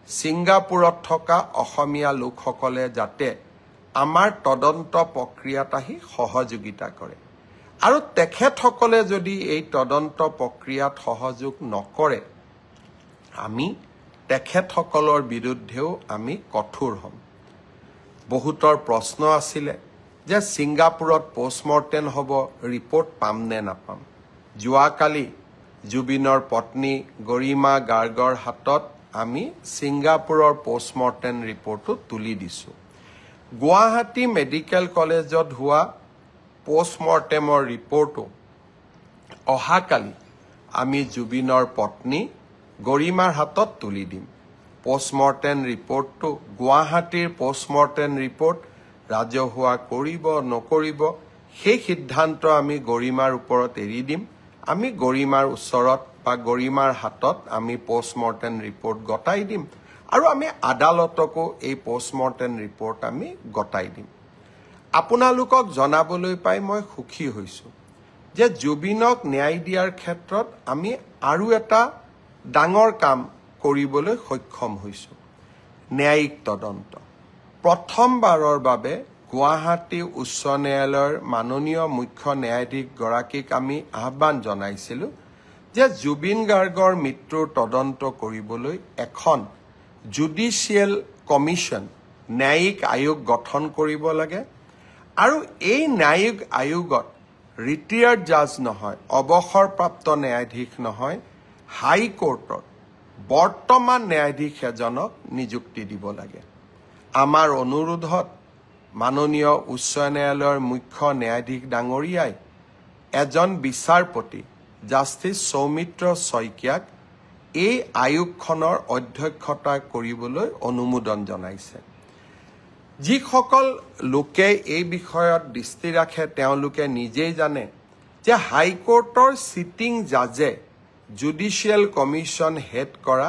ছিংগাপুৰত থকা অসমীয়া লোকসকলে যাতে আমাৰ তদন্ত প্ৰক্ৰিয়াত আহি সহযোগিতা কৰে আৰু তেখেতসকলে যদি এই তদন্ত প্ৰক্ৰিয়াত সহযোগ নকৰে আমি তেখেতসকলৰ বিৰুদ্ধেও আমি কঠোৰ হ'ম বহুতৰ প্ৰশ্ন আছিলে যে ছিংগাপুৰত পোষ্টমৰ্টেম হ'ব ৰিপৰ্ট পাম নে নাপাম যোৱাকালি জুবিনৰ পত্নী গৰিমা গাৰ্গৰ হাতত আমি ছিংগাপুৰৰ পোষ্টমৰ্টেম ৰিপৰ্টটো তুলি দিছোঁ গুৱাহাটী মেডিকেল কলেজত হোৱা পোষ্টমৰ্টেমৰ ৰিপৰ্টটো অহাকালি আমি জুবিনৰ পত্নী গৰিমাৰ হাতত তুলি দিম পোষ্টমৰ্টেম ৰিপৰ্টটো গুৱাহাটীৰ পোষ্টমৰ্টেম ৰিপৰ্ট ৰাজহুৱা কৰিব নকৰিব সেই সিদ্ধান্ত আমি গৰিমাৰ ওপৰত এৰি দিম আমি গৰিমাৰ ওচৰত বা গৰিমাৰ হাতত আমি পোষ্টমৰ্টেম ৰিপৰ্ট গতাই দিম আৰু আমি আদালতকো এই পোষ্টমৰ্টেম ৰিপৰ্ট আমি গতাই দিম আপোনালোকক জনাবলৈ পাই মই সুখী হৈছোঁ যে জুবিনক ন্যায় দিয়াৰ ক্ষেত্ৰত আমি আৰু এটা ডাঙৰ কাম কৰিবলৈ সক্ষম হৈছোঁ ন্যায়িক তদন্ত প্ৰথমবাৰৰ বাবে গুৱাহাটী উচ্চ ন্যায়ালয়ৰ মাননীয় মুখ্য ন্যায়াধীশ গৰাকীক আমি আহ্বান জনাইছিলোঁ যে জুবিন গাৰ্গৰ মৃত্যুৰ তদন্ত কৰিবলৈ এখন জুডিচিয়েল কমিশ্যন ন্যায়িক আয়োগ গঠন কৰিব লাগে আৰু এই ন্যায়িক আয়োগত ৰিটায়াৰ্ড জাজ নহয় অৱসৰপ্ৰাপ্ত ন্যায়াধীশ নহয় হাইকোৰ্টৰ বৰ্তমান ন্যায়াধীশ এজনক নিযুক্তি দিব লাগে আমাৰ অনুৰোধত মাননীয় উচ্চ ন্যায়ালয়ৰ মুখ্য ন্যায়াধীশ ডাঙৰীয়াই এজন বিচাৰপতি জাষ্টিছ সৌমিত্ৰ শইকীয়াক এই আয়োগখনৰ অধ্যক্ষতা কৰিবলৈ অনুমোদন জনাইছে যিসকল লোকে এই বিষয়ত দৃষ্টি ৰাখে তেওঁলোকে নিজেই জানে যে হাইকোৰ্টৰ সিটিং জাজে জুডিচিয়েল কমিশ্যন হেড কৰা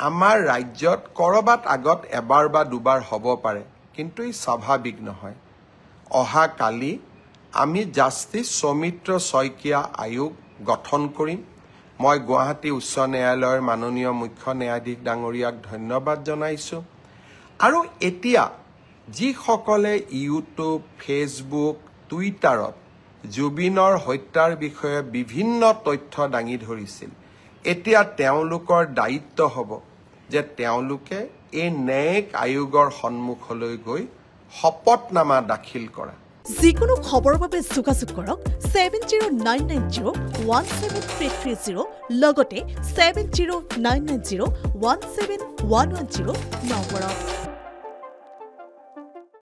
আমাৰ ৰাজ্যত কৰবাত আগত এবাৰ বা দুবাৰ হ'ব পাৰে কিন্তু ই স্বাভাৱিক নহয় অহাকালি আমি জাষ্টিছ সৌমিত্ৰ শইকীয়া আয়োগ গঠন কৰিম মই গুৱাহাটী উচ্চ ন্যায়ালয়ৰ মাননীয় মুখ্য ন্যায়াধীশ ডাঙৰীয়াক ধন্যবাদ জনাইছোঁ আৰু এতিয়া যিসকলে ইউটিউব ফেচবুক টুইটাৰত জুবিনৰ হত্যাৰ বিষয়ে বিভিন্ন তথ্য দাঙি ধৰিছিল এতিয়া তেওঁলোকৰ দায়িত্ব হ'ব যে তেওঁলোকে এই ন্যায়িক আয়োগৰ সন্মুখলৈ গৈ শপতনামা দাখিল কৰা যিকোনো খবৰৰ বাবে যোগাযোগ কৰক 7099017330 লগতে 7099017110 নম্বৰত